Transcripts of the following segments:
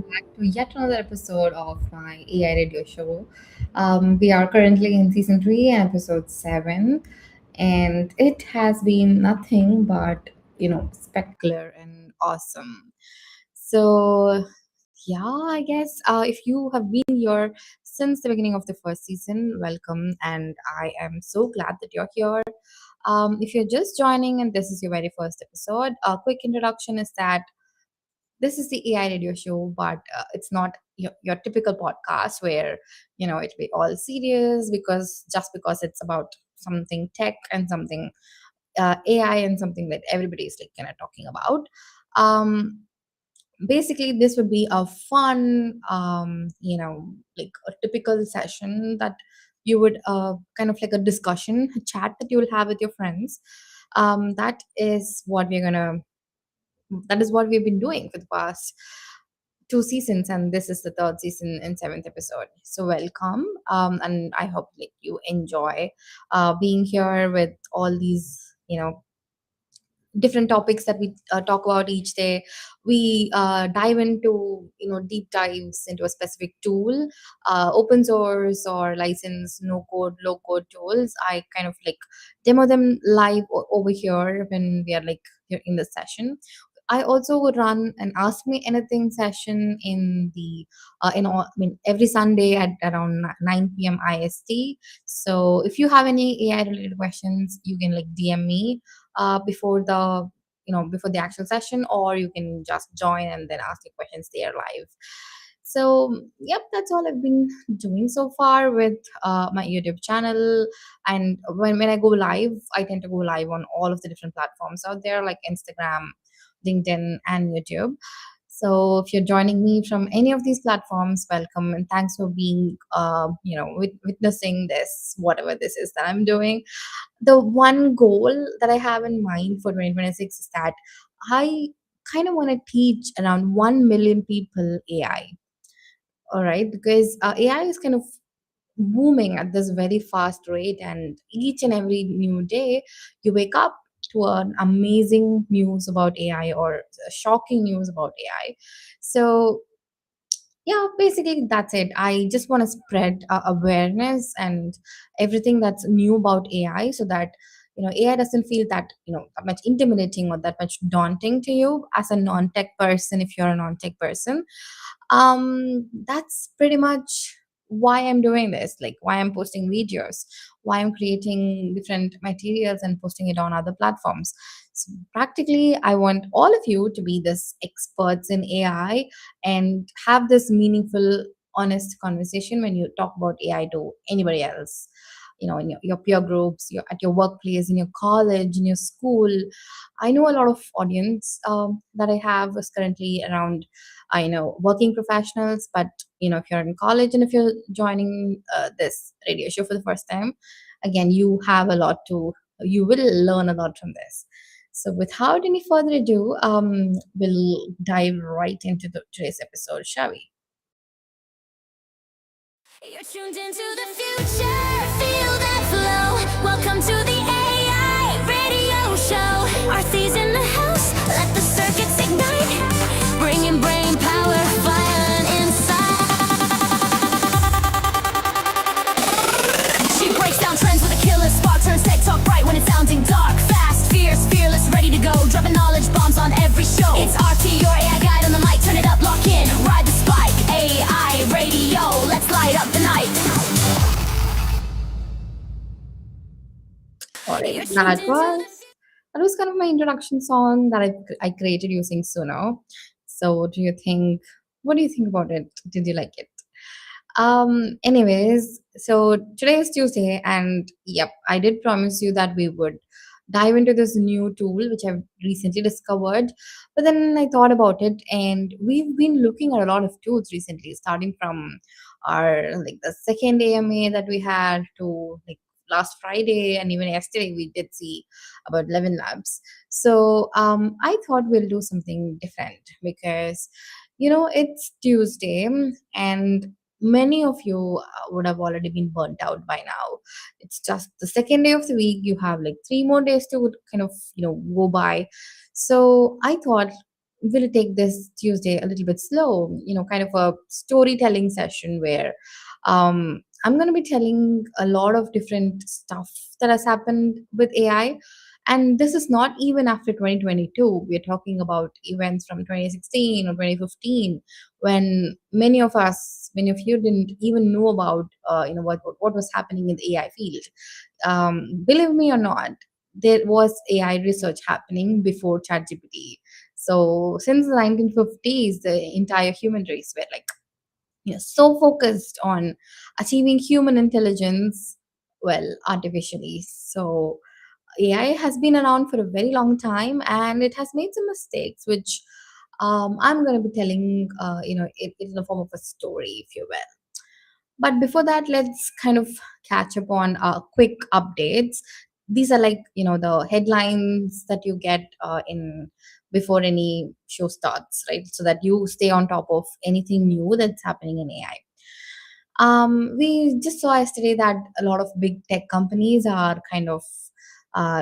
back to yet another episode of my AI radio show. We are currently in season 3, episode 7, and it has been nothing but, spectacular and awesome. So, yeah, I guess if you have been here since the beginning of the first season, welcome, and I am so glad that you're here. If you're just joining and this is your very first episode, a quick introduction is that this is the AI radio show, but it's not your typical podcast where it be all serious because just because it's about something tech and something AI and something that everybody is like kind of talking about. Um, Basically, this would be a fun, like a typical session that you would kind of like a discussion, a chat that you will have with your friends. That is what that is what we've been doing for the past 2 seasons, and this is the third season and seventh episode. So welcome, and I hope like you enjoy being here with all these different topics that we talk about each day. We dive into deep dives into a specific tool, open source or license, no code, low code tools. I kind of like demo them live over here when we are like here in the session. I also would run an Ask Me Anything session in the I mean every Sunday at around 9 p.m. IST. So if you have any AI related questions, you can like DM me before the actual session, or you can just join and then ask your questions there live. So yep, that's all I've been doing so far with my YouTube channel. And when I go live, I tend to go live on all of the different platforms out there like Instagram, LinkedIn, and YouTube. So if you're joining me from any of these platforms, welcome and thanks for being, witnessing this, whatever this is that I'm doing. The one goal that I have in mind for 2026 is that I kind of want to teach around 1 million people AI. All right, because AI is kind of booming at this very fast rate, and each and every new day you wake up to an amazing news about AI or a shocking news about AI. So yeah, basically that's it. I just want to spread awareness and everything that's new about AI, so that AI doesn't feel that much intimidating or that much daunting to you as a non-tech person. If you're a non-tech person, that's pretty much why I'm doing this, like why I'm posting videos, why I'm creating different materials and posting it on other platforms. So practically I want all of you to be this experts in AI and have this meaningful, honest conversation when you talk about AI to anybody else. In your peer groups, at your workplace, in your college, in your school. I know a lot of audience that I have is currently around, I know, working professionals. But if you're in college and if you're joining this radio show for the first time, again, you will learn a lot from this. So, without any further ado, we'll dive right into today's episode, shall we? You're tuned into the future, feel that flow. Welcome to the AI radio show. Arthi's in the house, let the circuits ignite. Bringing brain power, fire and insight. She breaks down trends with a killer spark, turns tech talk bright when it's sounding dark. Fast, fierce, fearless, ready to go. Dropping knowledge bombs on every show. It's Arthi, your AI guide on the mic. Turn it up, lock in, ride the spike. AI radio, let's light up the night. All right, You're tuned into the that was kind of my introduction song that I created using Suno. So, what do you think about it? Did you like it? Anyways, so today is Tuesday, and yep, I did promise you that we would dive into this new tool which I've recently discovered. But then I thought about it, and we've been looking at a lot of tools recently, starting from our like the second AMA that we had to like last Friday, and even yesterday we did see about 11 labs. So I thought we'll do something different because it's Tuesday, and many of you would have already been burnt out by now. It's just the second day of the week. You have like 3 more days to kind of go by. So I thought we'll take this Tuesday a little bit slow, kind of a storytelling session where I'm going to be telling a lot of different stuff that has happened with AI. And this is not even after 2022. We're talking about events from 2016 or 2015 when many of you didn't even know about, what was happening in the AI field. Believe me or not, there was AI research happening before ChatGPT. So since the 1950s, the entire human race were like, so focused on achieving human intelligence, well, artificially. So AI has been around for a very long time, and it has made some mistakes, which I'm going to be telling, it in the form of a story, if you will. But before that, let's kind of catch up on quick updates. These are like, the headlines that you get in before any show starts, right? So that you stay on top of anything new that's happening in AI. We just saw yesterday that a lot of big tech companies are kind of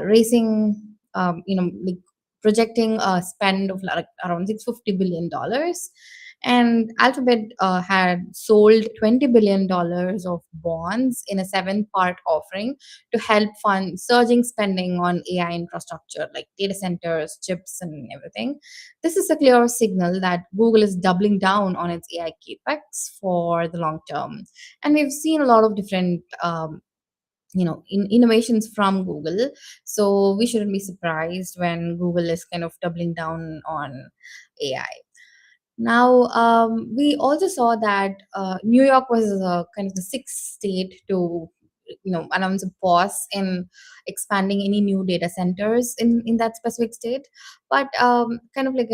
raising, like projecting a spend of like around $650 billion. And Alphabet had sold $20 billion of bonds in a 7-part offering to help fund surging spending on AI infrastructure like data centers, chips, and everything. This is a clear signal that Google is doubling down on its AI capex for the long term. And we've seen a lot of different innovations from Google. So we shouldn't be surprised when Google is kind of doubling down on AI. Now, we also saw that New York was kind of the sixth state to, announce a pause in expanding any new data centers in that specific state. But kind of like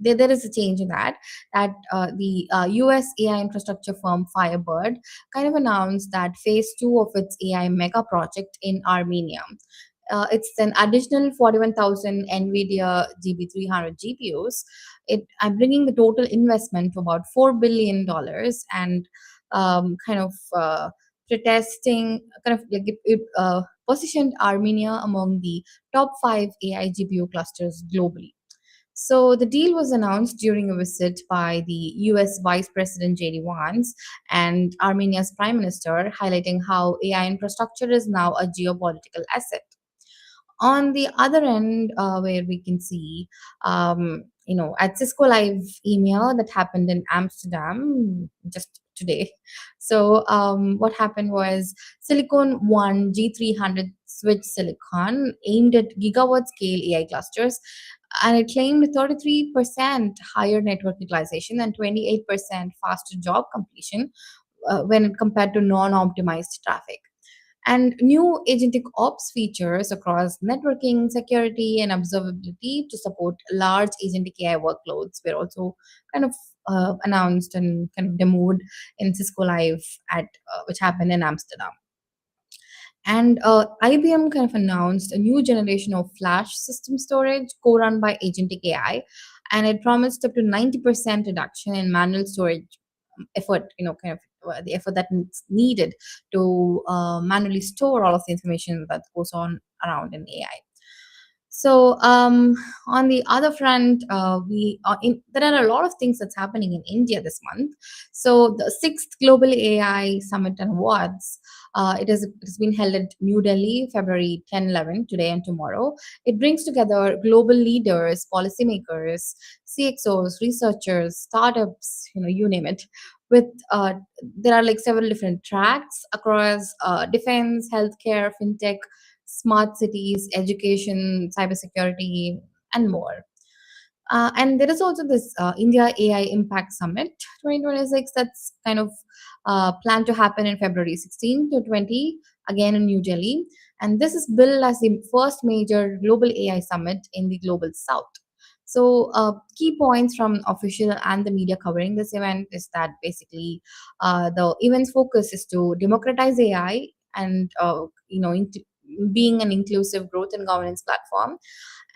there is a change in that the US AI infrastructure firm Firebird kind of announced that phase two of its AI mega project in Armenia. It's an additional 41,000 NVIDIA GB300 GPUs. I'm bringing the total investment to about $4 billion, and kind of protesting, kind of like it positioned Armenia among the top 5 AI GPU clusters globally. So the deal was announced during a visit by the US Vice President JD Vance and Armenia's Prime Minister, highlighting how AI infrastructure is now a geopolitical asset. On the other end, where we can see, at Cisco Live email that happened in Amsterdam just today. So what happened was Silicon One G300 switch silicon aimed at gigawatt scale AI clusters, and it claimed 33% higher network utilization and 28% faster job completion when compared to non-optimized traffic. And new agentic ops features across networking, security, and observability to support large agentic AI workloads were also kind of announced and kind of demoed in Cisco Live which happened in Amsterdam. And IBM kind of announced a new generation of flash system storage co-run by agentic AI, and it promised up to 90% reduction in manual storage effort, kind of the effort that's needed to manually store all of the information that goes on around in AI. So on the other front, there are a lot of things that's happening in India this month. So the sixth Global AI Summit and Awards, it has been held at New Delhi, February 10, 11, today and tomorrow. It brings together global leaders, policymakers, CXOs, researchers, startups, you name it. With there are like several different tracks across defense, healthcare, fintech, smart cities, education, cybersecurity, and more. And there is also this India AI Impact Summit 2026 that's kind of planned to happen in February 16 to 20, again in New Delhi. And this is billed as the first major global AI summit in the global south. So, key points from official and the media covering this event is that basically the event's focus is to democratize AI and being an inclusive growth and governance platform.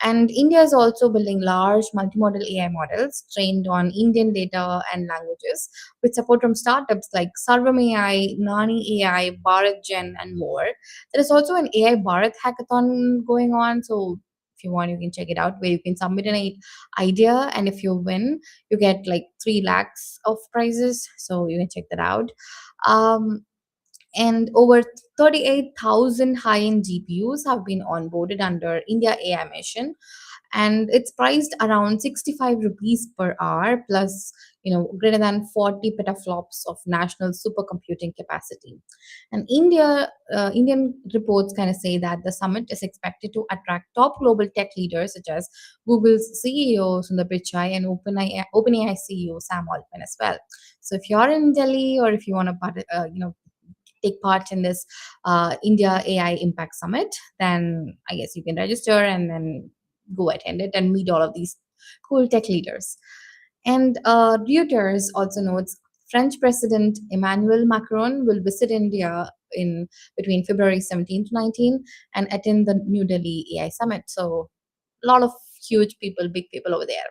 And India is also building large multimodal AI models trained on Indian data and languages with support from startups like Sarvam AI, Nani AI, Bharat Gen, and more. There is also an AI Bharat hackathon going on. So If you want, you can check it out, where you can submit an idea, and if you win, you get like 3 lakhs of prizes. So you can check that out. Um, and over 38,000 high-end GPUs have been onboarded under India AI mission, and it's priced around 65 rupees per hour plus, greater than 40 petaflops of national supercomputing capacity. And Indian reports kind of say that the summit is expected to attract top global tech leaders such as Google's CEO Sundar Pichai and OpenAI CEO Sam Altman as well. So if you're in Delhi, or if you want to take part in this India AI Impact Summit, then I guess you can register and then go attend it and meet all of these cool tech leaders. And Reuters also notes French President Emmanuel Macron will visit India in between February 17 to 19 and attend the New Delhi AI Summit. So a lot of huge people, big people over there.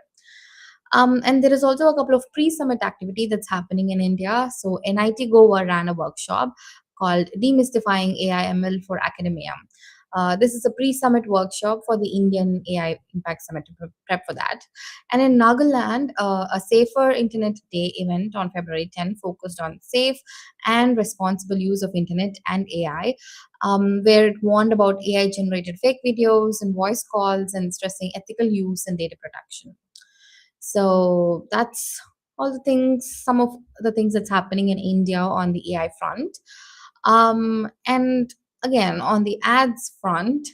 And there is also a couple of pre-summit activity that's happening in India. So NIT Goa ran a workshop called Demystifying AI/ML for Academia. This is a pre-summit workshop for the Indian AI Impact Summit to prep for that. And in Nagaland, a Safer Internet Day event on February 10 focused on safe and responsible use of internet and AI, where it warned about AI-generated fake videos and voice calls and stressing ethical use and data protection. So that's all the things, some of the things that's happening in India on the AI front. And again, on the ads front,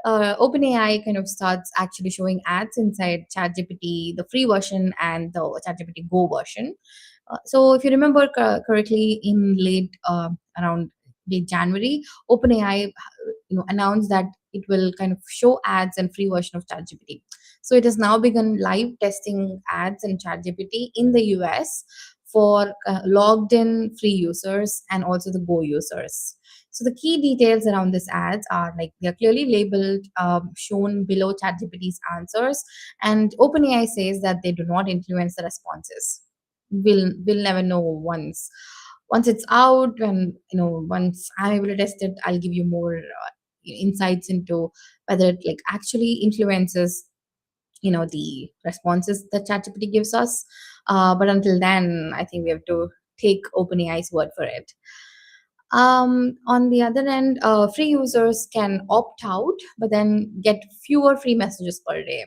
OpenAI kind of starts actually showing ads inside ChatGPT, the free version and the ChatGPT Go version. So if you remember correctly, in late around late January, OpenAI announced that it will kind of show ads and free version of ChatGPT. So it has now begun live testing ads in ChatGPT in the US for logged in free users and also the Go users. So the key details around these ads are like they're clearly labeled, shown below ChatGPT's answers, and OpenAI says that they do not influence the responses. We'll never know once it's out, and once I'm able to test it, I'll give you more insights into whether it like actually influences the responses that ChatGPT gives us. But until then, I think we have to take OpenAI's word for it. On the other end, free users can opt out, but then get fewer free messages per day,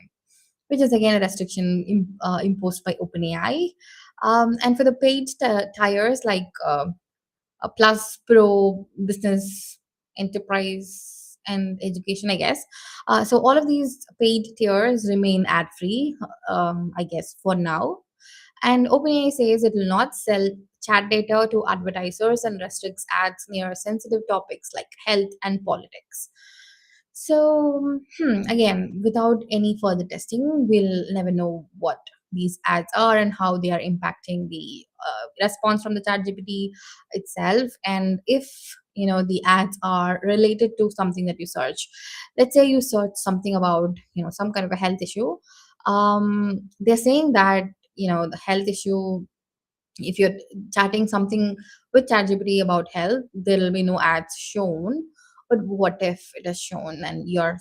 which is again a restriction imposed by OpenAI. And for the paid tiers like Plus, Pro, Business, Enterprise, and Education, I guess. So all of these paid tiers remain ad free, I guess, for now. And OpenAI says it will not sell chat data to advertisers and restricts ads near sensitive topics like health and politics. So, again, without any further testing, we'll never know what these ads are and how they are impacting the response from the chat GPT itself. And if the ads are related to something that you search, let's say you search something about some kind of a health issue, they're saying that the health issue, if you're chatting something with ChatGPT about health, there will be no ads shown. But what if it is shown and you're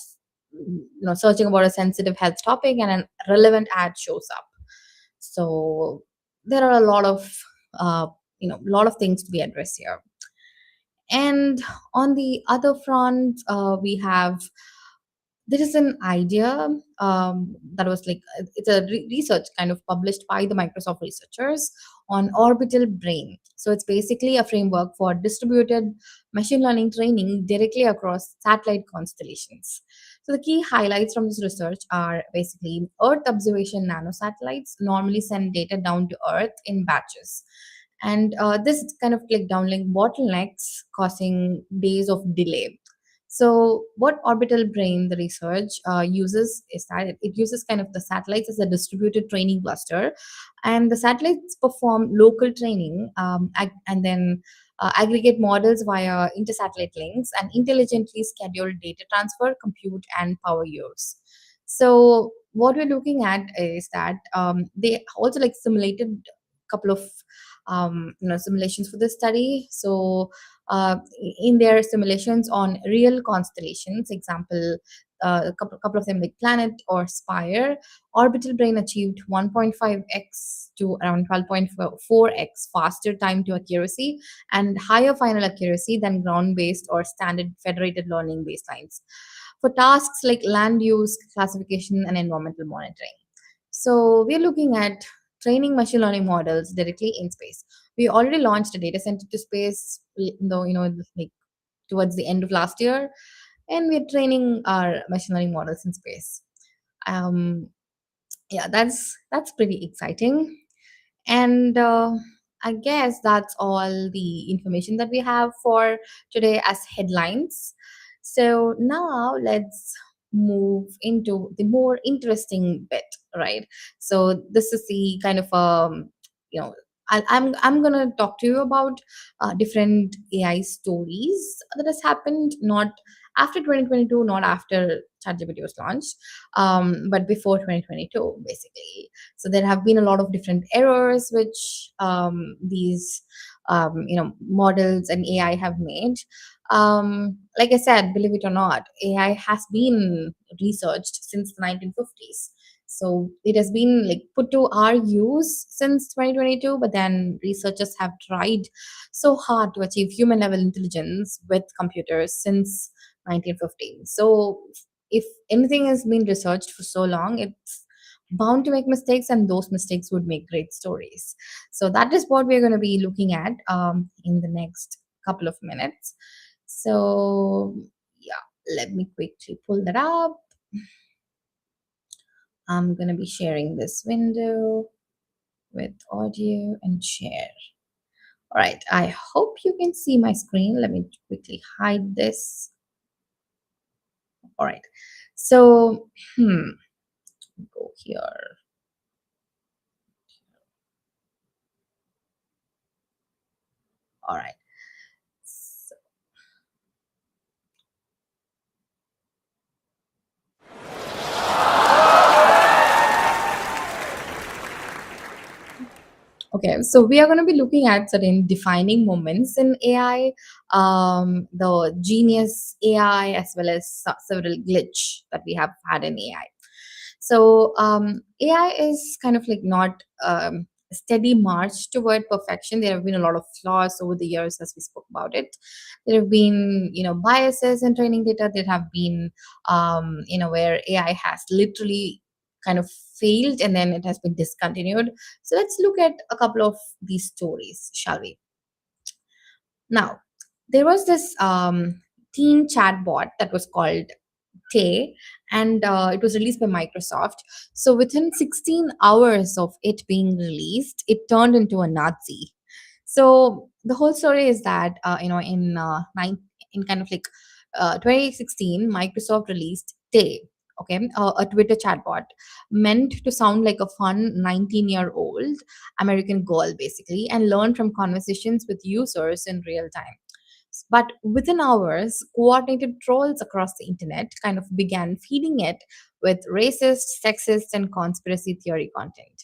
searching about a sensitive health topic and a relevant ad shows up? So there are a lot of things to be addressed here. And on the other front, we have there is an idea that was like it's a research kind of published by the Microsoft researchers on orbital brain. So it's basically a framework for distributed machine learning training directly across satellite constellations. So the key highlights from this research are basically Earth observation nanosatellites normally send data down to Earth in batches, and this kind of like downlink bottlenecks causing days of delay. So, what orbital brain the research uses is that it uses kind of the satellites as a distributed training cluster, and the satellites perform local training and then aggregate models via intersatellite links and intelligently schedule data transfer, compute, and power use. So, what we're looking at is that they also like simulated a couple of simulations for this study. So in their simulations on real constellations, example, couple of them like Planet or Spire. Orbital Brain achieved 1.5x to around 12.4x faster time to accuracy and higher final accuracy than ground based or standard federated learning baselines for tasks like land use, classification, and environmental monitoring. So we're looking at training machine learning models directly in space. We already launched a data center to space, though like towards the end of last year, and we're training our machine learning models in space. Um, yeah, that's pretty exciting. And I guess that's all the information that we have for today as headlines. So now let's move into the more interesting bit, right? So this is the kind of you know I'm gonna talk to you about different AI stories that has happened not after 2022, not after ChatGPT was launched, but before 2022, basically. So there have been a lot of different errors which these models and AI have made. Like I said, believe it or not, AI has been researched since the 1950s. So it has been like put to our use since 2022, but then researchers have tried so hard to achieve human level intelligence with computers since 1915. So if anything has been researched for so long, it's bound to make mistakes, and those mistakes would make great stories. So that is what we're going to be looking at in the next couple of minutes. So yeah, let me quickly pull that up. I'm going to be sharing this window with audio and share. All right, I hope you can see my screen. Let me quickly hide this. All right, so go here. All right. So, okay, so we are going to be looking at certain defining moments in AI, the genius AI, as well as several glitch that we have had in AI. So AI is kind of like not a steady march toward perfection. There have been a lot of flaws over the years, as we spoke about it. There have been, biases in training data. There have been, where AI has literally kind of failed and then it has been discontinued. So let's look at a couple of these stories, shall we? Now, there was this teen chatbot that was called Tay, and it was released by Microsoft. So within 16 hours of it being released, it turned into a Nazi. So the whole story is that in kind of like 2016, Microsoft released Tay, okay, a Twitter chatbot meant to sound like a fun 19-year-old American girl, basically, and learn from conversations with users in real time. But within hours, coordinated trolls across the internet kind of began feeding it with racist, sexist, and conspiracy theory content.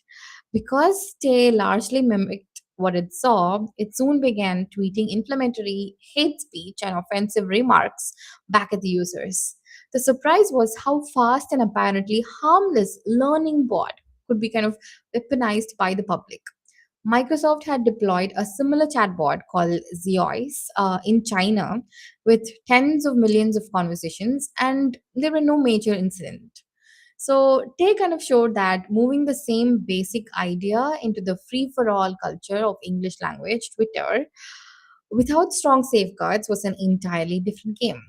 Because Tay largely mimicked what it saw, it soon began tweeting inflammatory hate speech and offensive remarks back at the users. The surprise was how fast and apparently harmless learning bot could be kind of weaponized by the public. Microsoft had deployed a similar chatbot called Zeus in China with tens of millions of conversations, and there were no major incidents. So they kind of showed that moving the same basic idea into the free for all culture of English language, Twitter, without strong safeguards was an entirely different game.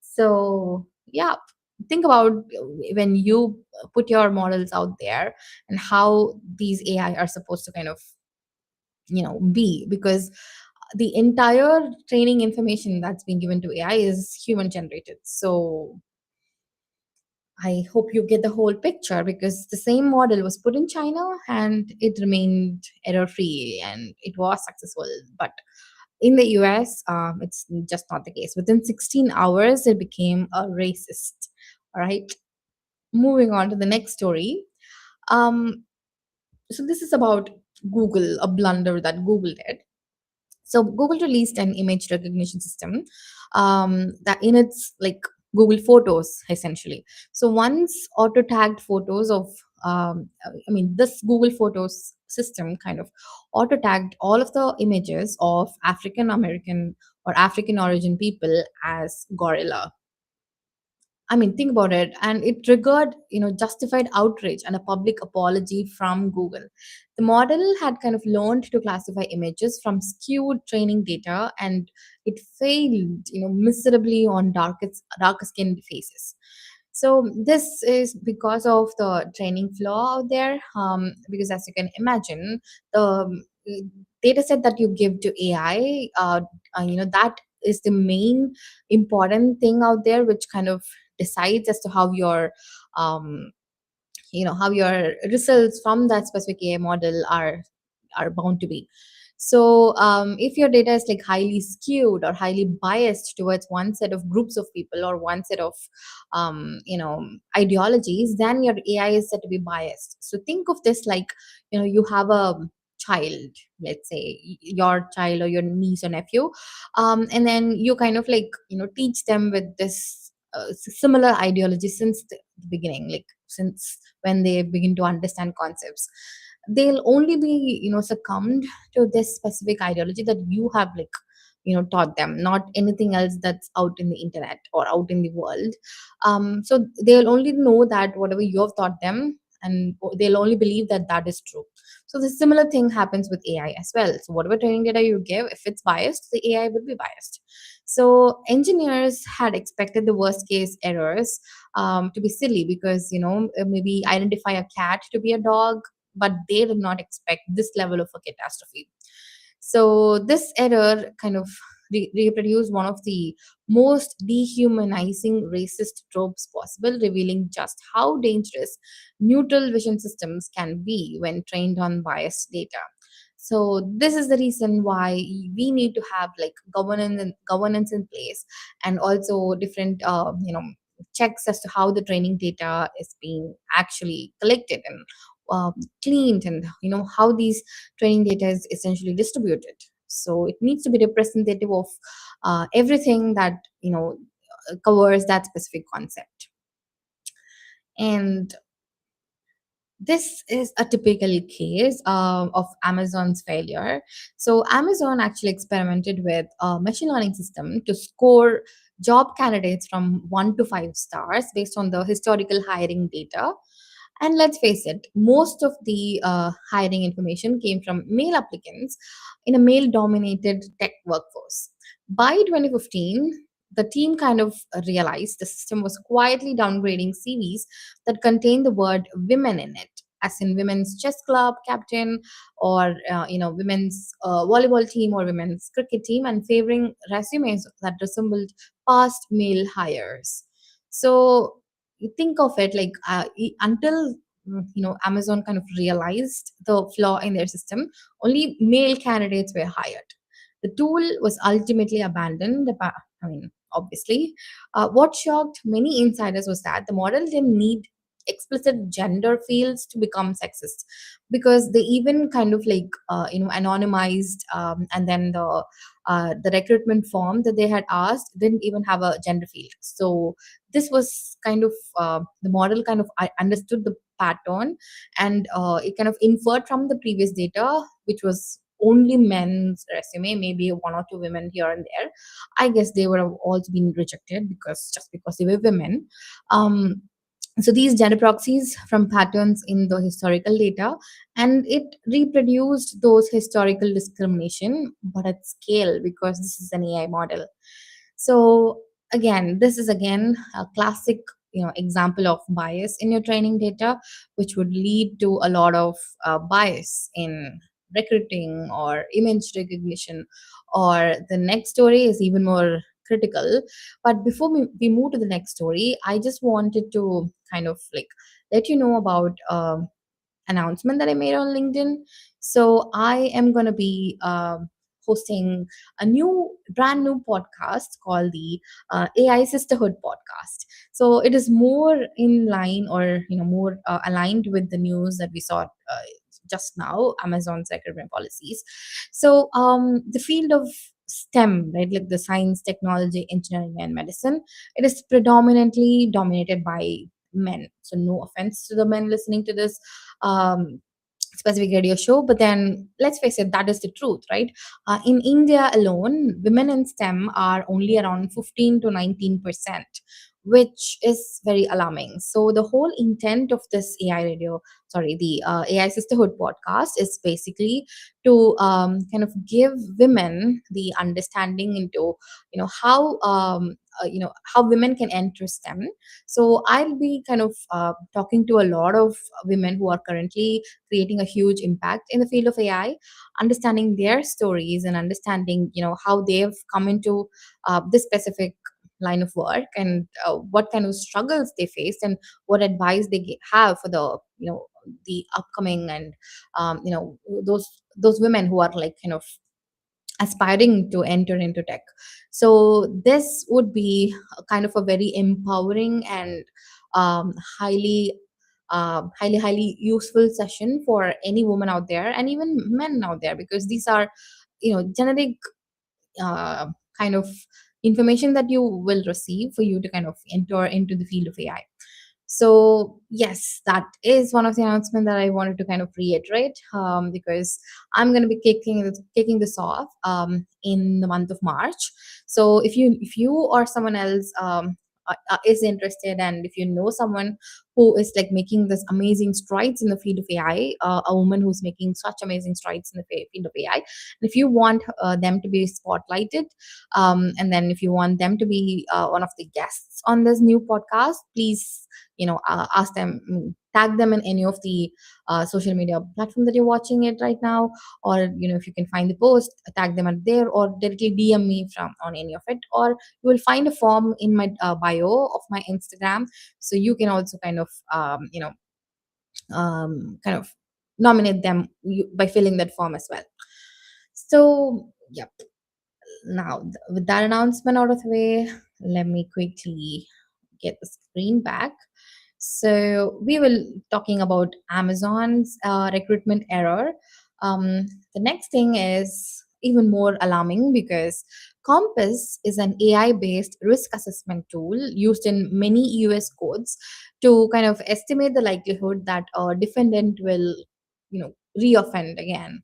So, yeah, think about when you put your models out there and how these AI are supposed to kind of be, because the entire training information that's being given to AI is human generated. So I hope you get the whole picture, because the same model was put in China and it remained error free and it was successful. But in the US, it's just not the case. Within 16 hours, it became a racist. All right. Moving on to the next story. Um, so this is about Google, a blunder that Google did. So Google released an image recognition system that in its like Google Photos essentially. So once auto tagged photos of, I mean, this Google Photos system kind of auto tagged all of the images of African American or African origin people as gorilla. I mean, think about it. And it triggered, justified outrage and a public apology from Google. The model had kind of learned to classify images from skewed training data, and it failed, miserably on darker skinned faces. So this is because of the training flaw out there. Because as you can imagine, the data set that you give to AI, that is the main important thing out there, which kind of decides as to um, how your results from that specific AI model are bound to be. So if your data is like highly skewed or highly biased towards one set of groups of people or one set of ideologies, then your AI is said to be biased. So think of this like, you have a child, let's say your child or your niece or nephew, and then you kind of like, teach them with this similar ideology since the beginning, like since when they begin to understand concepts. They'll only be, succumbed to this specific ideology that you have like, taught them, not anything else that's out in the internet or out in the world. So they'll only know that whatever you have taught them, and they'll only believe that that is true. So the similar thing happens with AI as well. So whatever training data you give, if it's biased, the AI will be biased. So engineers had expected the worst case errors to be silly, because maybe identify a cat to be a dog, but they did not expect this level of a catastrophe. So this error kind of reproduced one of the most dehumanizing racist tropes possible, revealing just how dangerous neutral vision systems can be when trained on biased data. So this is the reason why we need to have like governance in place, and also different checks as to how the training data is being actually collected and um, cleaned, and how these training data is essentially distributed. So it needs to be representative of everything that covers that specific concept. And this is a typical case of Amazon's failure. So Amazon actually experimented with a machine learning system to score job candidates from 1 to 5 stars based on the historical hiring data. And let's face it, most of the hiring information came from male applicants in a male dominated tech workforce. By 2015, the team kind of realized the system was quietly downgrading CVs that contained the word women in it, as in women's chess club captain, or women's volleyball team or women's cricket team, and favoring resumes that resembled past male hires. So you think of it like, until Amazon kind of realized the flaw in their system, only male candidates were hired. The tool was ultimately abandoned. I mean, obviously, what shocked many insiders was that the model didn't need explicit gender fields to become sexist, because they even kind of like anonymized, and then the recruitment form that they had asked didn't even have a gender field. So this was kind of, the model kind of understood the pattern, and it kind of inferred from the previous data, which was only men's resume, maybe one or two women here and there. I guess they would have also been rejected because just because they were women. um, so these gender proxies from patterns in the historical data, and it reproduced those historical discrimination but at scale, because this is an AI model. So again, this is again a classic example of bias in your training data, which would lead to a lot of bias in recruiting or image recognition. Or the next story is even more critical. But before we move to the next story, I just wanted to kind of like let you know about announcement that I made on LinkedIn. So I am going to be hosting a brand new podcast called the AI Sisterhood podcast. So it is more in line, or more aligned with the news that we saw just now, Amazon's recruitment policies. So the field of STEM, right? Like the science, technology, engineering, and medicine, it is predominantly dominated by men. So no offense to the men listening to this um, specific radio show, but then let's face it, that is the truth, right? In India alone, women in STEM are only around 15 to 19%, which is very alarming. So the whole intent of this AI radio, sorry, the AI Sisterhood podcast is basically to kind of give women the understanding into, how women can enter STEM. So I'll be kind of talking to a lot of women who are currently creating a huge impact in the field of AI, understanding their stories and understanding, how they've come into this specific line of work, and what kind of struggles they faced, and what advice they have for the upcoming, and those women who are like kind of aspiring to enter into tech. So this would be a kind of a very empowering and um, highly highly useful session for any woman out there, and even men out there, because these are generic uh, kind of information that you will receive for you to kind of enter into the field of AI. So yes, that is one of the announcements that I wanted to kind of reiterate, because I'm going to be kicking this off in the month of March. So if you or someone else is interested, and if you know someone who is like making this amazing strides in the field of AI, a woman who's making such amazing strides in the field of AI, and if you want them to be spotlighted, and then if you want them to be one of the guests on this new podcast, please ask them, tag them in any of the social media platform that you're watching it right now, or if you can find the post, tag them at there, or directly DM me from on any of it, or you will find a form in my bio of my Instagram, so you can also kind of kind of nominate them by filling that form as well. So yep, now with that announcement out of the way, let me quickly get the screen back. So we will talking about Amazon's recruitment error. The next thing is even more alarming, because Compass is an AI-based risk assessment tool used in many US courts to kind of estimate the likelihood that a defendant will, reoffend again.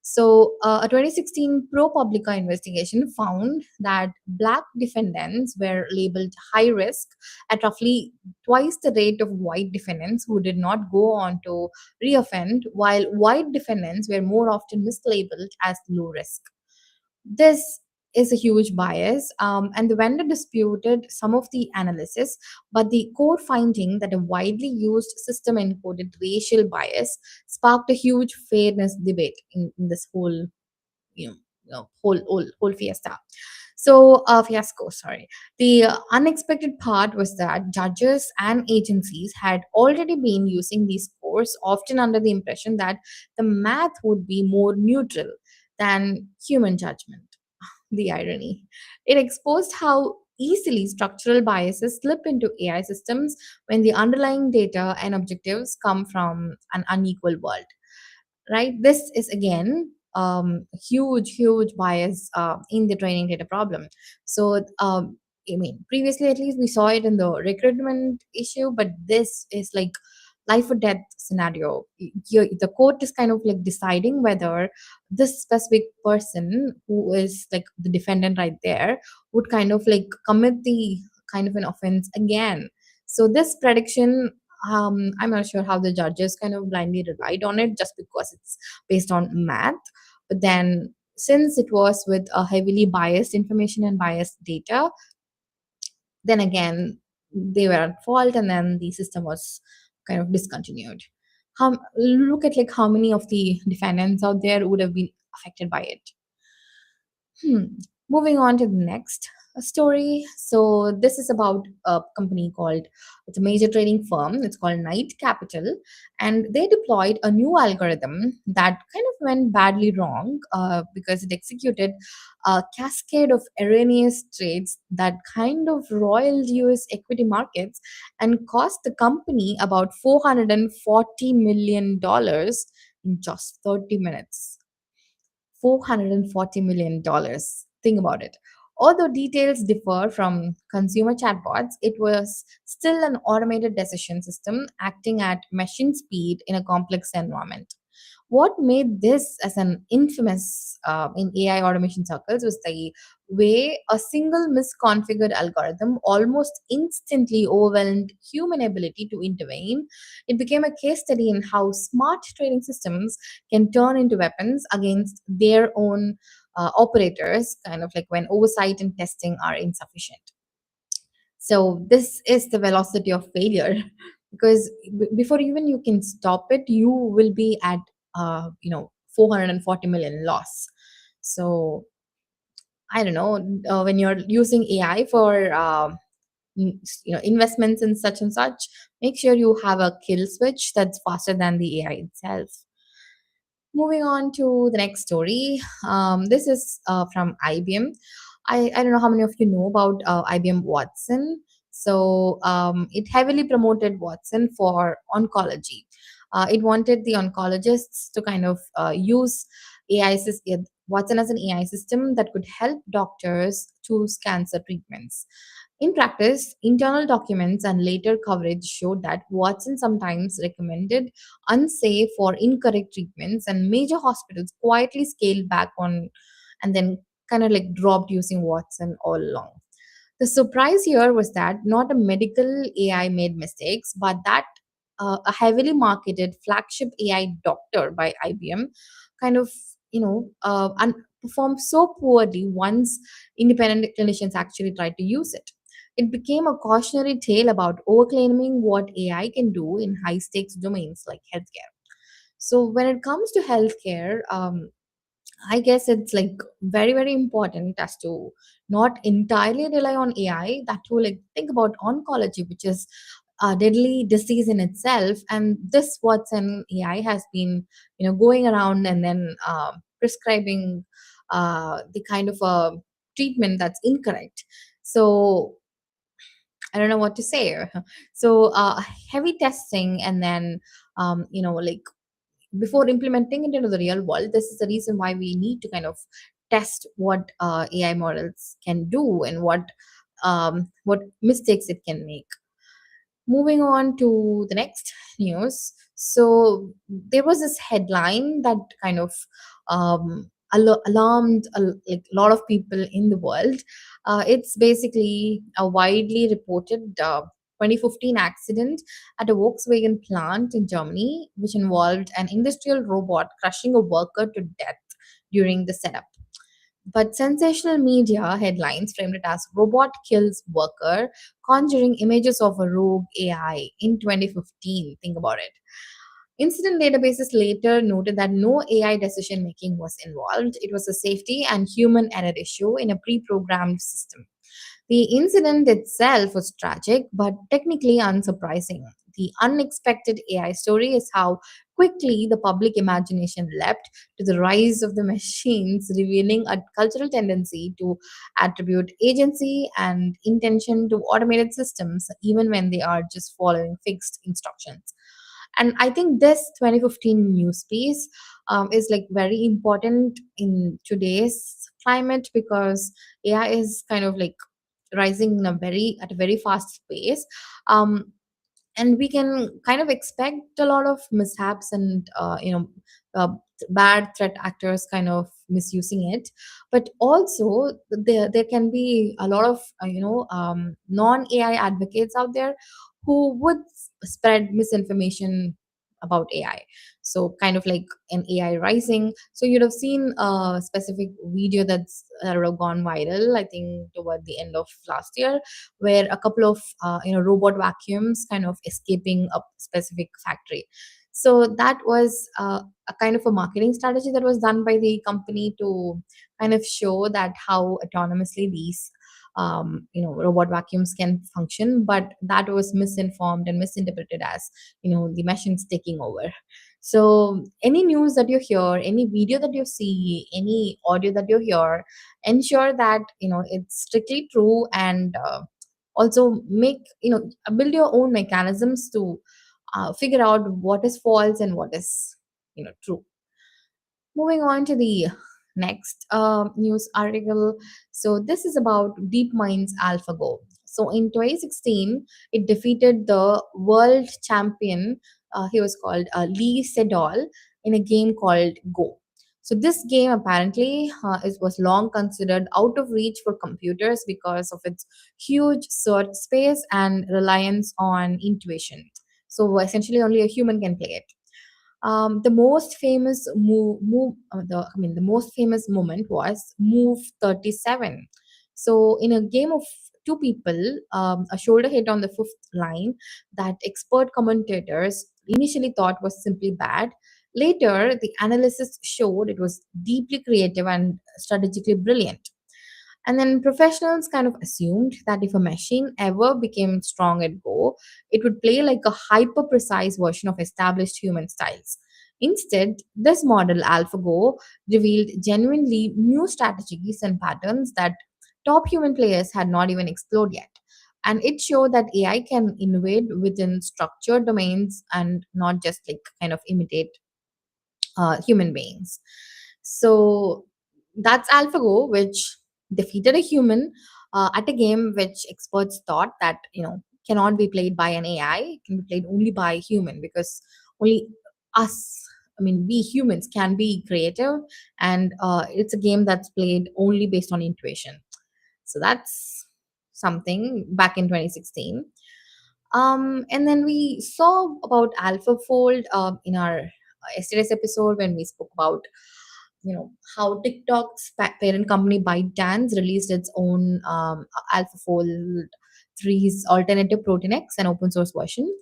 So, a 2016 ProPublica investigation found that black defendants were labeled high risk at roughly twice the rate of white defendants who did not go on to reoffend, while white defendants were more often mislabeled as low risk. This is a huge bias, and the vendor disputed some of the analysis, but the core finding that a widely used system encoded racial bias sparked a huge fairness debate in this whole whole fiesta. So, fiasco, sorry. The unexpected part was that judges and agencies had already been using these scores, often under the impression that the math would be more neutral than human judgment. The irony. It exposed how easily structural biases slip into AI systems when the underlying data and objectives come from an unequal world, right? This is again a huge bias in the training data problem. So I mean, previously at least we saw it in the recruitment issue, but this is like life or death scenario. The court is kind of like deciding whether this specific person who is like the defendant right there would kind of like commit the kind of an offense again. So this prediction, I'm not sure how the judges kind of blindly relied on it just because it's based on math. But then, since it was with a heavily biased information and biased data, then again, they were at fault, and then the system was kind of discontinued. Look at like how many of the defendants out there would have been affected by it. Hmm. Moving on to the next story. So this is about a company called, it's a major trading firm. It's called Knight Capital, and they deployed a new algorithm that kind of went badly wrong because it executed a cascade of erroneous trades that kind of roiled U.S. equity markets and cost the company about $440 million in just 30 minutes. $440 million. Think about it. Although details differ from consumer chatbots, it was still an automated decision system acting at machine speed in a complex environment. What made this as an infamous in AI automation circles was the way a single misconfigured algorithm almost instantly overwhelmed human ability to intervene. It became a case study in how smart trading systems can turn into weapons against their own operators, kind of like when oversight and testing are insufficient. So this is the velocity of failure, because before even you can stop it, you will be at 440 million loss. So I don't know, when you're using AI for investments and such, make sure you have a kill switch that's faster than the AI itself. Moving on to the next story. This is from IBM. I don't know how many of you know about IBM Watson. So it heavily promoted Watson for oncology. It wanted the oncologists to kind of use Watson as an AI system that could help doctors choose cancer treatments. In practice, internal documents and later coverage showed that Watson sometimes recommended unsafe or incorrect treatments, and major hospitals quietly scaled back on and then kind of like dropped using Watson all along. The surprise here was that not a medical AI made mistakes, but that a heavily marketed flagship AI doctor by IBM kind of, performed so poorly once independent clinicians actually tried to use it. It became a cautionary tale about overclaiming what AI can do in high stakes domains like healthcare. So, when it comes to healthcare, I guess it's like very, very important as to not entirely rely on AI. That to like think about oncology, which is a deadly disease in itself, and this Watson AI has been, going around and then prescribing the kind of a treatment that's incorrect. So I don't know what to say. So heavy testing and then like before implementing it into the real world, this is the reason why we need to kind of test what AI models can do and what mistakes it can make. Moving on to the next news. So there was this headline that kind of alarmed like a lot of people in the world. It's basically a widely reported 2015 accident at a Volkswagen plant in Germany, which involved an industrial robot crushing a worker to death during the setup. But sensational media headlines framed it as robot kills worker, conjuring images of a rogue AI in 2015. Think about it. Incident databases later noted that no AI decision making was involved. It was a safety and human error issue in a pre programmed system. The incident itself was tragic, but technically unsurprising. The unexpected AI story is how quickly the public imagination leapt to the rise of the machines, revealing a cultural tendency to attribute agency and intention to automated systems, even when they are just following fixed instructions. And I think this 2015 news piece is like very important in today's climate, because AI is kind of like rising in a very fast pace. um, and we can kind of expect a lot of mishaps and uh, bad threat actors kind of misusing it. But also there can be a lot of non AI advocates out there who would spread misinformation about AI. So kind of like an AI rising. So you'd have seen a specific video that's gone viral, I think toward the end of last year, where a couple of robot vacuums kind of escaping a specific factory. So that was a kind of a marketing strategy that was done by the company to kind of show that how autonomously these robot vacuums can function, but that was misinformed and misinterpreted as the machines taking over. So any news that you hear, any video that you see, any audio that you hear, ensure that it's strictly true, and also make build your own mechanisms to figure out what is false and what is true. Moving on to the next news article. So this is about DeepMind's AlphaGo. So in 2016, it defeated the world champion. He was called Lee Sedol in a game called Go. So this game apparently was long considered out of reach for computers because of its huge search space and reliance on intuition. So essentially, only a human can play it. The most famous the most famous moment was move 37. So in a game of two people, a shoulder hit on the fifth line that expert commentators initially thought was simply bad. Later, the analysis showed it was deeply creative and strategically brilliant. And then professionals kind of assumed that if a machine ever became strong at Go, it would play like a hyper precise version of established human styles. Instead, this model, AlphaGo, revealed genuinely new strategies and patterns that top human players had not even explored yet. And it showed that AI can innovate within structured domains and not just like kind of imitate human beings. So that's AlphaGo, which defeated a human at a game which experts thought that cannot be played by an AI. It can be played only by a human because only us. I mean, we humans can be creative, and it's a game that's played only based on intuition. So that's something back in 2016. And then we saw about AlphaFold in our yesterday's episode when we spoke about how TikTok's parent company ByteDance released its own AlphaFold 3's alternative Protein X, an open source version.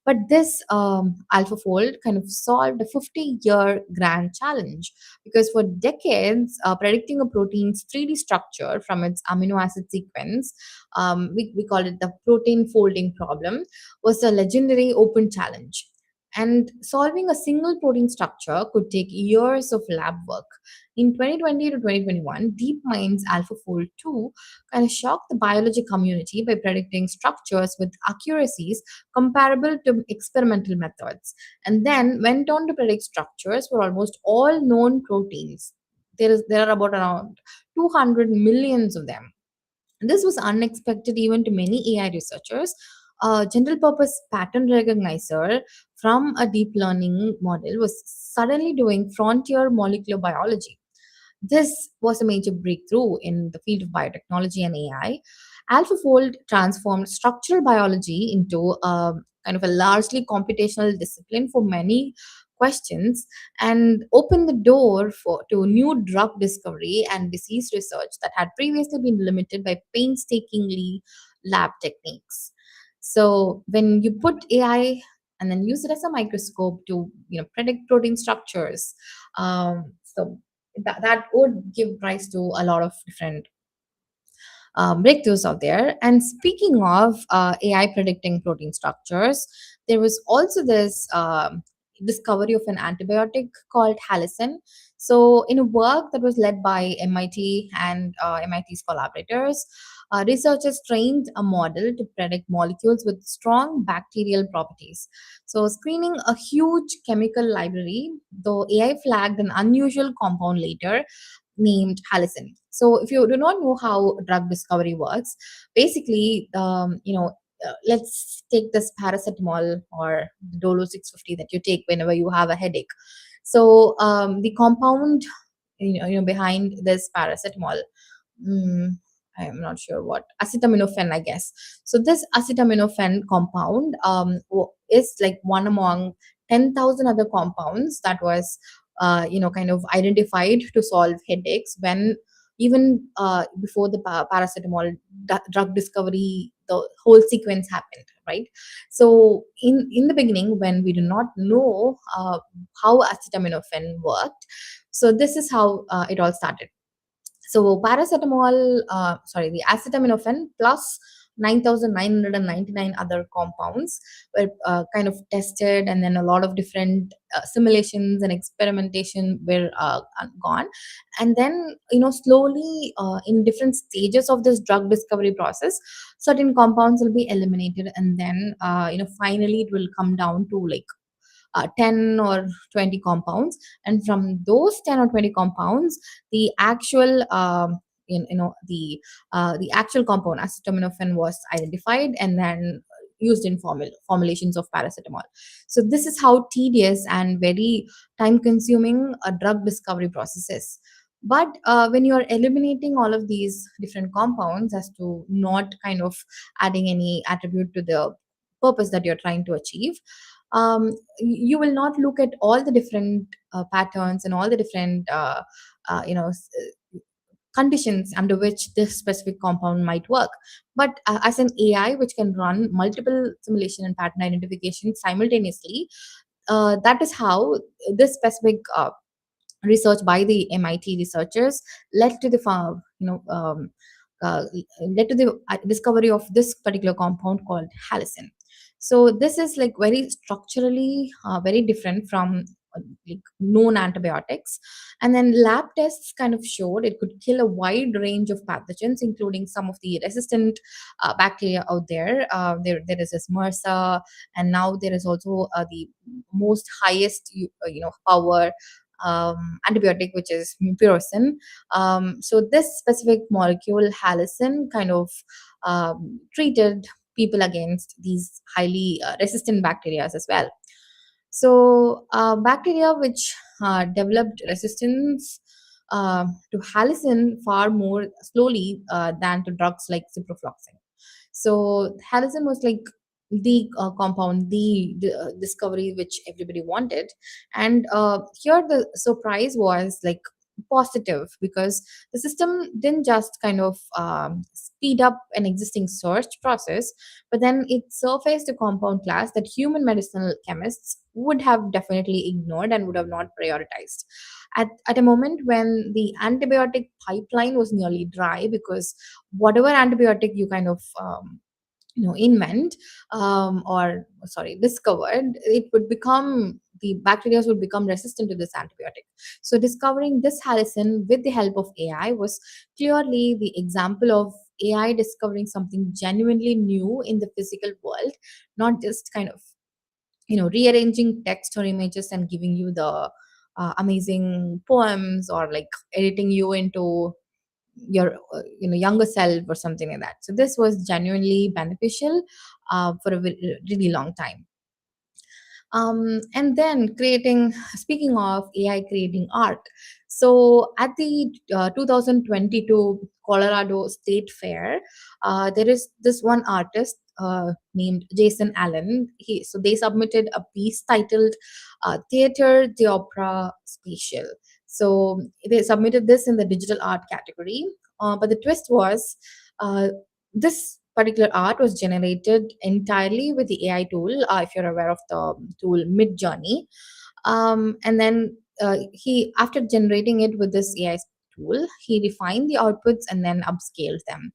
But this AlphaFold kind of solved a 50-year grand challenge because for decades, predicting a protein's 3D structure from its amino acid sequence, we call it the protein folding problem, was a legendary open challenge. And solving a single protein structure could take years of lab work. In 2020 to 2021, DeepMind's AlphaFold 2 kind of shocked the biology community by predicting structures with accuracies comparable to experimental methods, and then went on to predict structures for almost all known proteins. There are about around 200 millions of them. This was unexpected even to many AI researchers. A general purpose pattern recognizer from a deep learning model was suddenly doing frontier molecular biology. This was a major breakthrough in the field of biotechnology and AI. AlphaFold transformed structural biology into a kind of a largely computational discipline for many questions and opened the door to new drug discovery and disease research that had previously been limited by painstakingly lab techniques. So when you put AI and then use it as a microscope to predict protein structures, so that would give rise to a lot of different breakthroughs out there. And speaking of AI predicting protein structures, there was also this discovery of an antibiotic called halicin. So, in a work that was led by MIT and MIT's collaborators, researchers trained a model to predict molecules with strong bacterial properties. So, screening a huge chemical library, though AI flagged an unusual compound later named halicin. So, if you do not know how drug discovery works, basically, let's take this paracetamol or the Dolo 650 that you take whenever you have a headache. So, the compound, behind this paracetamol, mm, I'm not sure what acetaminophen, I guess. So, this acetaminophen compound is like one among 10,000 other compounds that was kind of identified to solve headaches when even before the paracetamol drug discovery, the whole sequence happened, right? So in the beginning, when we do not know how acetaminophen worked, so this is how it all started. So the acetaminophen plus 9,999 other compounds were kind of tested, and then a lot of different simulations and experimentation were gone. And then, slowly in different stages of this drug discovery process, certain compounds will be eliminated, and then, finally it will come down to like 10 or 20 compounds, and from those 10 or 20 compounds, the actual the actual compound acetaminophen was identified and then used in formulations of paracetamol. So this is how tedious and very time consuming a drug discovery process is. But when you are eliminating all of these different compounds as to not kind of adding any attribute to the purpose that you're trying to achieve, you will not look at all the different patterns and all the different conditions under which this specific compound might work. But as an AI which can run multiple simulation and pattern identification simultaneously, that is how this specific research by the MIT researchers led to the uh, led to the discovery of this particular compound called halicin. So this is like very structurally very different from like known antibiotics, and then lab tests kind of showed it could kill a wide range of pathogens, including some of the resistant bacteria out there. There is this MRSA, and now there is also the most highest power antibiotic, which is mupirocin. So this specific molecule, halicin, kind of treated people against these highly resistant bacteria as well. So bacteria which developed resistance to halicin far more slowly than to drugs like ciprofloxacin. So halicin was like the compound, the discovery which everybody wanted, and here the surprise was like positive, because the system didn't just kind of speed up an existing search process, but then it surfaced a compound class that human medicinal chemists would have definitely ignored and would have not prioritized at a moment when the antibiotic pipeline was nearly dry, because whatever antibiotic you kind of invent or sorry discovered, it would become, the bacteria would become resistant to this antibiotic. So discovering this halicin with the help of AI was clearly the example of AI discovering something genuinely new in the physical world, not just kind of rearranging text or images and giving you the amazing poems, or like editing you into your younger self or something like that. So this was genuinely beneficial for a really long time. And then creating, speaking of AI creating art, so at the 2022 Colorado State Fair, there is this one artist named Jason Allen. So they submitted a piece titled Theater the Opera Spatial. So they submitted this in the digital art category. But the twist was this particular art was generated entirely with the AI tool, if you're aware of the tool Midjourney. And then after generating it with this AI tool, he refined the outputs and then upscaled them.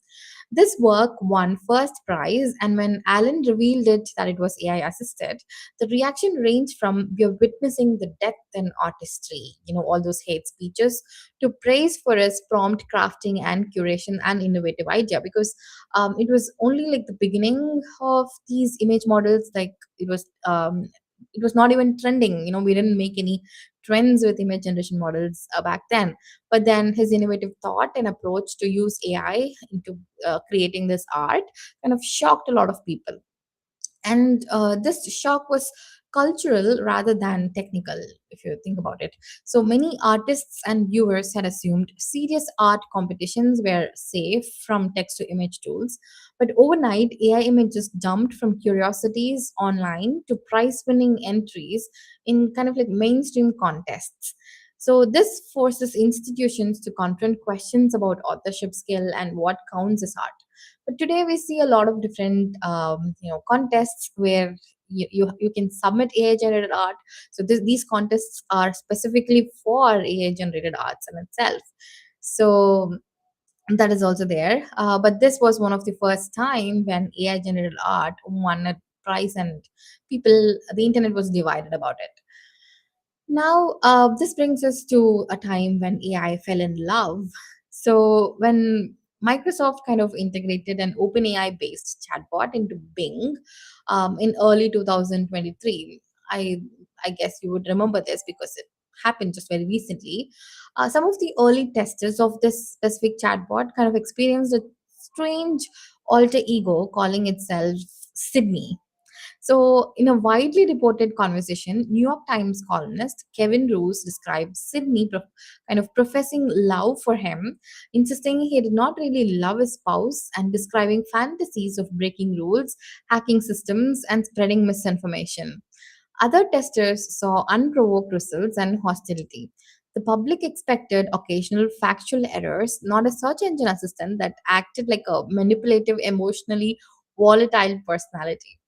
This work won first prize, and when Alan revealed it that it was AI assisted, the reaction ranged from "we're witnessing the depth and artistry," all those hate speeches, to praise for his prompt crafting and curation and innovative idea. Because it was only like the beginning of these image models. Like it was not even trending. We didn't make any trends with image generation models back then. But then his innovative thought and approach to use AI into creating this art kind of shocked a lot of people. And this shock was cultural rather than technical, if you think about it. So many artists and viewers had assumed serious art competitions were safe from text to image tools, but overnight AI images jumped from curiosities online to prize winning entries in kind of like mainstream contests. So this forces institutions to confront questions about authorship skill and what counts as art. But today we see a lot of different contests where you can submit AI generated art. So these contests are specifically for AI generated arts in itself. So that is also there. But this was one of the first time when AI generated art won a prize, and the internet was divided about it. Now, this brings us to a time when AI fell in love. So, when Microsoft kind of integrated an OpenAI based chatbot into Bing in early 2023, I I guess you would remember this because it happened just very recently. Some of the early testers of this specific chatbot kind of experienced a strange alter ego calling itself Sydney. So, in a widely reported conversation, New York Times columnist Kevin Roose described Sydney kind of professing love for him, insisting he did not really love his spouse, and describing fantasies of breaking rules, hacking systems, and spreading misinformation. Other testers saw unprovoked results and hostility. The public expected occasional factual errors, not a search engine assistant that acted like a manipulative, emotionally volatile personality.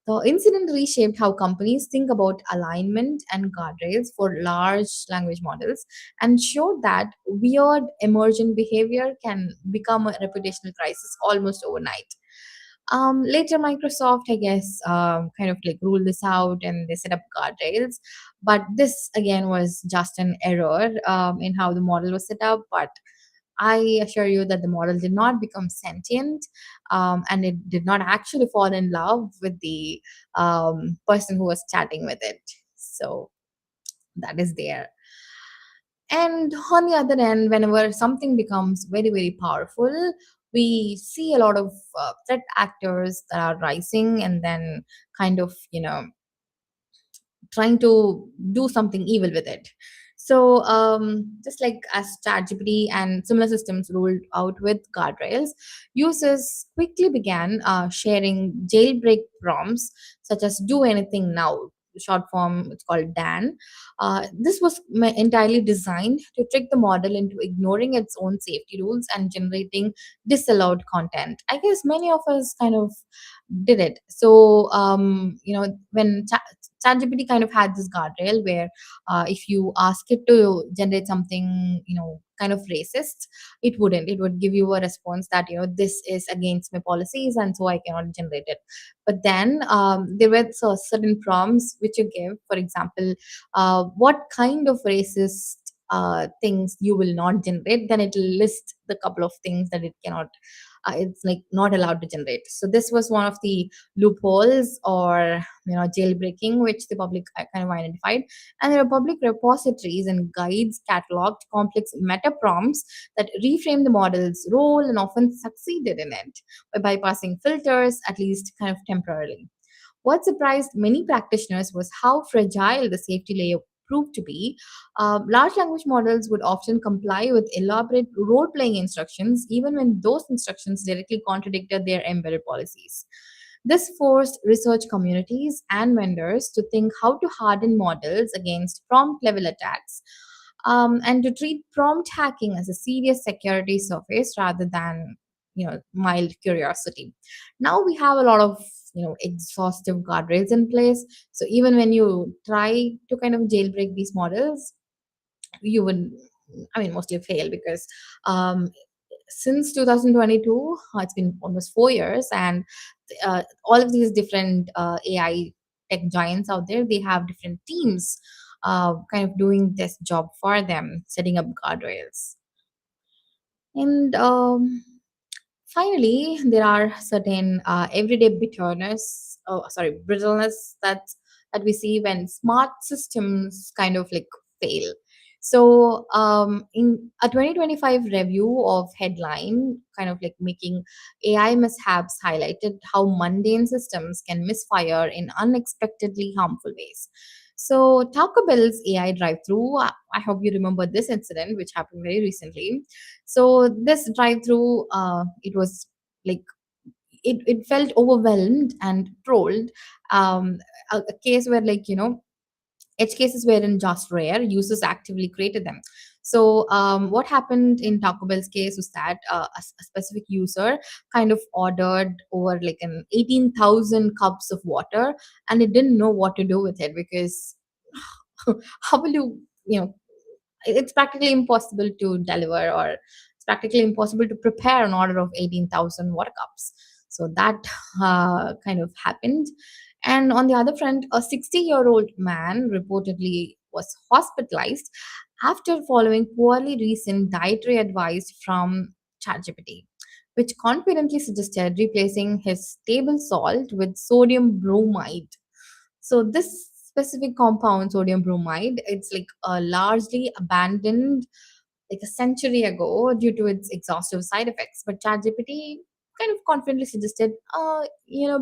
The incident reshaped how companies think about alignment and guardrails for large language models and showed that weird emergent behavior can become a reputational crisis almost overnight. Later, Microsoft, I guess, kind of like ruled this out and they set up guardrails. But this again was just an error in how the model was set up. But I assure you that the model did not become sentient, and it did not actually fall in love with the person who was chatting with it. So that is there. And on the other end, whenever something becomes very, very powerful, we see a lot of threat actors that are rising and then kind of, trying to do something evil with it. So, just like as ChatGPT and similar systems rolled out with guardrails, users quickly began sharing jailbreak prompts such as "Do anything now." Short form, it's called DAN. This was entirely designed to trick the model into ignoring its own safety rules and generating disallowed content. I guess many of us kind of did it. So, when ChatGPT kind of had this guardrail where if you ask it to generate something, kind of racist, it wouldn't. It would give you a response that, this is against my policies and so I cannot generate it. But then there were certain prompts which you give, for example, what kind of racist things you will not generate, then it will list the couple of things that it cannot, it's like not allowed to generate. So this was one of the loopholes or jailbreaking which the public kind of identified. And there are public repositories and guides cataloged complex meta prompts that reframe the model's role and often succeeded in it by bypassing filters, at least kind of temporarily. What surprised many practitioners was how fragile the safety layer proved to be. Large language models would often comply with elaborate role playing instructions, even when those instructions directly contradicted their embedded policies. This forced research communities and vendors to think how to harden models against prompt level attacks, and to treat prompt hacking as a serious security surface rather than mild curiosity. Now we have a lot of exhaustive guardrails in place, so even when you try to kind of jailbreak these models, you would, I mean, mostly fail because um, since 2022, it's been almost 4 years, and all of these different AI tech giants out there, they have different teams kind of doing this job for them, setting up guardrails. And finally, there are certain everyday brittleness that we see when smart systems kind of like fail. So, in a 2025 review of Headline, kind of like making AI mishaps highlighted how mundane systems can misfire in unexpectedly harmful ways. So, Taco Bell's AI drive-through, I hope you remember this incident, which happened very recently. So this drive-through, it was like it felt overwhelmed and trolled. A case where edge cases wherein just rare users actively created them. So what happened in Taco Bell's case was that a specific user kind of ordered over like an 18,000 cups of water, and it didn't know what to do with it because how will you it's practically impossible to deliver, or it's practically impossible to prepare an order of 18,000 water cups. So that kind of happened. And on the other front, a 60-year-old man reportedly was hospitalized after following poorly recent dietary advice from ChatGPT, which confidently suggested replacing his table salt with sodium bromide. So this specific compound, sodium bromide. It's like largely abandoned like a century ago due to its exhaustive side effects. But ChatGPT kind of confidently suggested,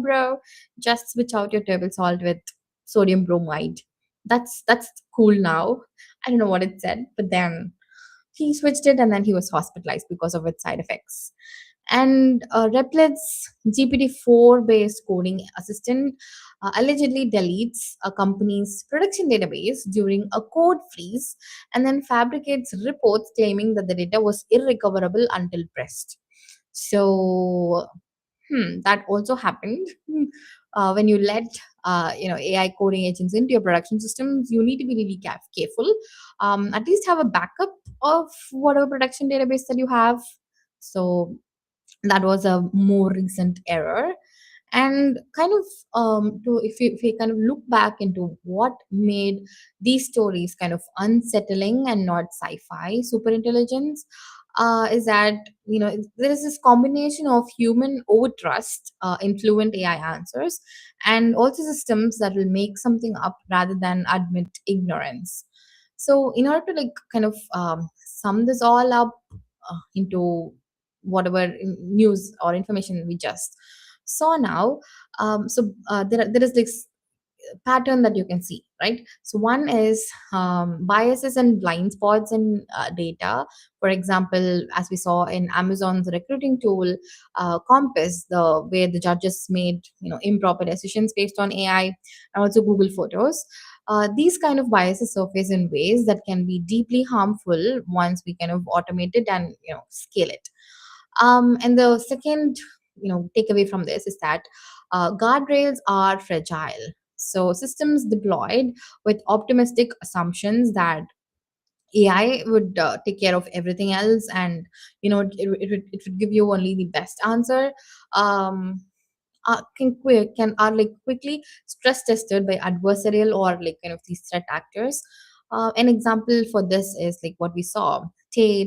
bro, just switch out your table salt with sodium bromide. That's cool now. I don't know what it said, but then he switched it and then he was hospitalized because of its side effects. And Replic's GPT-4 based coding assistant allegedly deletes a company's production database during a code freeze and then fabricates reports claiming that the data was irrecoverable until pressed. So, that also happened. When you let AI coding agents into your production systems, you need to be really careful. At least have a backup of whatever production database that you have. So that was a more recent error. And kind of if we kind of look back into what made these stories kind of unsettling and not sci-fi super intelligence, is that there is this combination of human overtrust in fluent AI answers, and also systems that will make something up rather than admit ignorance. So in order to like kind of sum this all up into whatever news or information we just saw now, there is this pattern that you can see, right? So one is biases and blind spots in data. For example, as we saw in Amazon's recruiting tool, Compass, the where the judges made improper decisions based on AI, and also Google Photos. These kind of biases surface in ways that can be deeply harmful once we kind of automate it and scale it. And the second, takeaway from this is that guardrails are fragile. So systems deployed with optimistic assumptions that AI would take care of everything else, and it would give you only the best answer. Um, can are like quickly stress tested by adversarial or like kind of these threat actors. An example for this is like what we saw.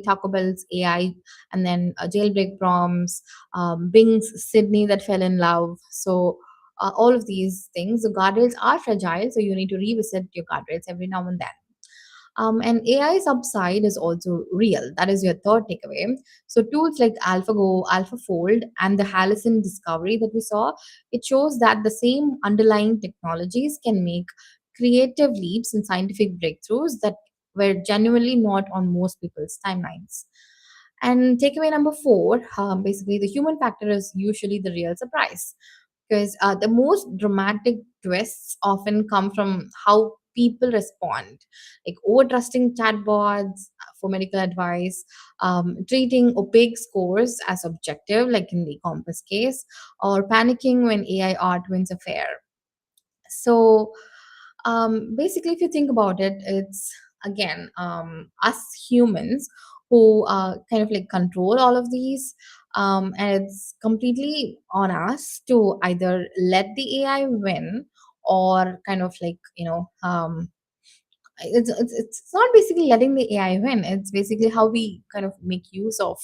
Taco Bell's AI, and then jailbreak prompts, Bing's Sydney that fell in love. So all of these things, the guardrails are fragile, so you need to revisit your guardrails every now and then. And AI's upside is also real. That is your third takeaway. So tools like AlphaGo, AlphaFold, and the Halcyon discovery that we saw, it shows that the same underlying technologies can make creative leaps in scientific breakthroughs that were genuinely not on most people's timelines. And takeaway number four, basically the human factor is usually the real surprise, because the most dramatic twists often come from how people respond, like over trusting chatbots for medical advice, treating opaque scores as objective, like in the Compass case, or panicking when AI art wins a fair. So basically, if you think about it, it's again us humans who kind of like control all of these. And it's completely on us to either let the AI win, or kind of like it's not basically letting the AI win. It's basically how we kind of make use of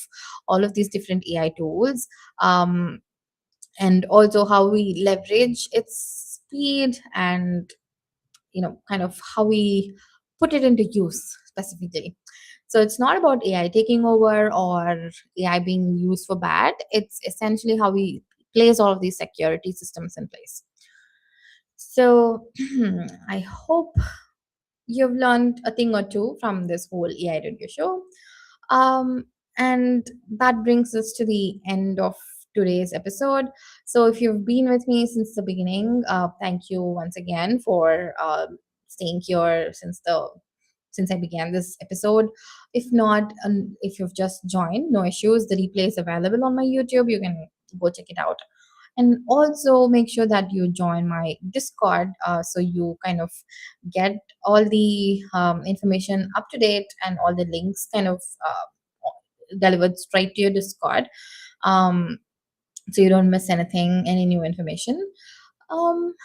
all of these different AI tools, um, and also how we leverage its speed, and kind of how we put it into use specifically. So it's not about AI taking over or AI being used for bad. It's essentially how we place all of these security systems in place. So I hope you've learned a thing or two from this whole AI radio show. Um, and that brings us to the end of today's episode. So if you've been with me since the beginning, thank you once again for staying here since I began this episode. If not, if you've just joined, no issues. The replay is available on my YouTube. You can go check it out. And also make sure that you join my Discord, so you kind of get all the information up to date, and all the links kind of delivered straight to your Discord, um, so you don't miss anything, any new information. um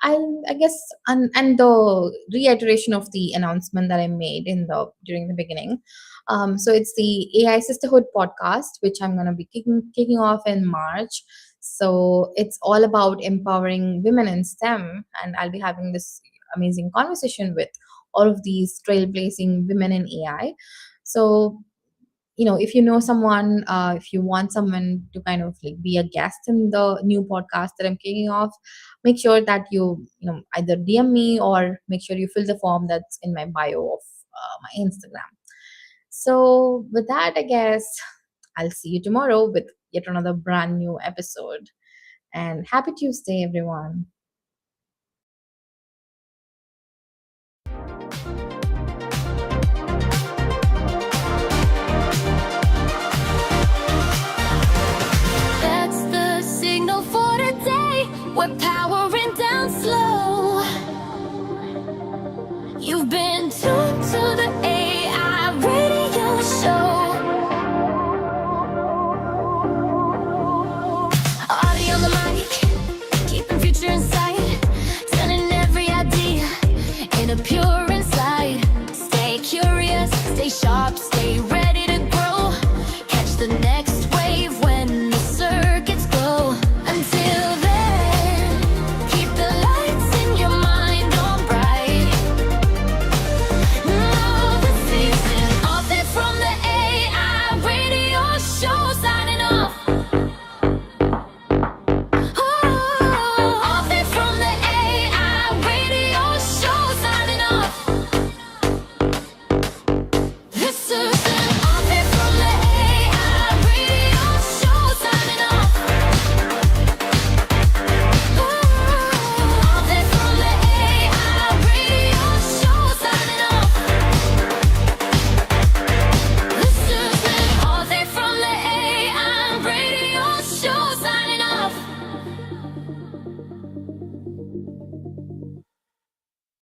I guess, and the reiteration of the announcement that I made in the during the beginning. So it's the AI Sisterhood podcast, which I'm going to be kicking off in March. So it's all about empowering women in STEM, and I'll be having this amazing conversation with all of these trailblazing women in AI. So, if you know someone, if you want someone to kind of like be a guest in the new podcast that I'm kicking off, make sure that you either DM me or make sure you fill the form that's in my bio of my Instagram. So with that, I guess I'll see you tomorrow with yet another brand new episode. And happy Tuesday, everyone. That's the signal for today. We're powering down slow.